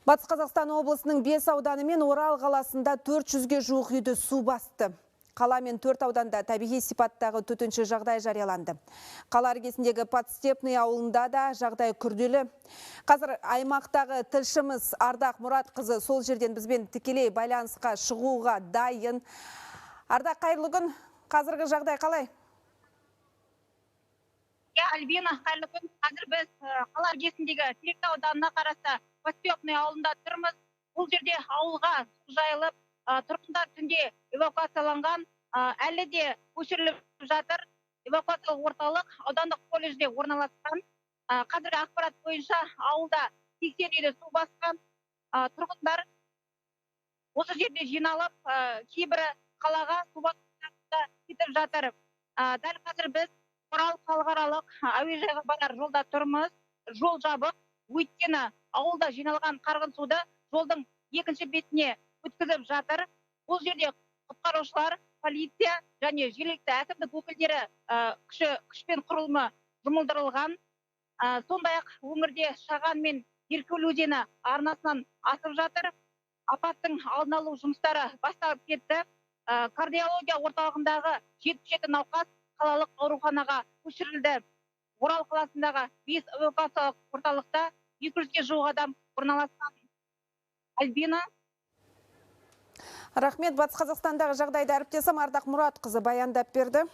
Батыс Қазақстан облысының 5 ауданы мен Орал қаласында 400-ге жуық үйді су басты. Қала мен 4 ауданда табиғи сипаттағы төтенше жағдай жарияланды. Қала іргесіндегі Подстепный ауылында да жағдай күрделі. Қазір аймақтағы тілшіміз Ардақ Мұратқызы сол жерден бізбен тікелей байланысқа шығуға дайын. Ардақ, қайырлы күн. Қазіргі жағдай қалай? Альбина, қайырлы күн. Қазір біз қала іргесіндегі Теректі ауданына қарасты Подстепный ауылында тұрмыз. Бұл жерде ауылға су жайылып, тұрғындар түнде эвакуацияланған, әлі де көшіріліп жатыр. Эвакуациялық орталық аудандық колледжде орналасқан. Қазіргі ақпарат бойынша ауылда 80 үйді су басқан. Тұрғындар осы жерде жиналып, кейбірі қалаға су басуға кетіп жатыр. Дәл қазір біз Орал халықаралық әуежайға барар жолда тұрмыз. Жол жабық, өйткені ауылда жиналған қарғын суды жолдың екінші бетіне өткізіп жатыр. Бұл жерде құтқарушылар, полиция және жергілікті әкімдік өкілдері күшпен құрылымы жұмылдырылған. Сондай-ақ өңірде Шаған мен Еркөл өзені арнасынан асып жатыр. Апаттың алдын алу жұмыстары басталып кетті. Кардиология орталығындағы 77 науқас қалалық ауруханаға көшірілді. Орал қаласындағы 5 эвакуациялық орталықта 200-ге жуық адам орналасқан. Альбина. Рахмет, Батыс Қазақстандағы жағдайды әріптесім Ардақ Мұратқызы баяндап берді.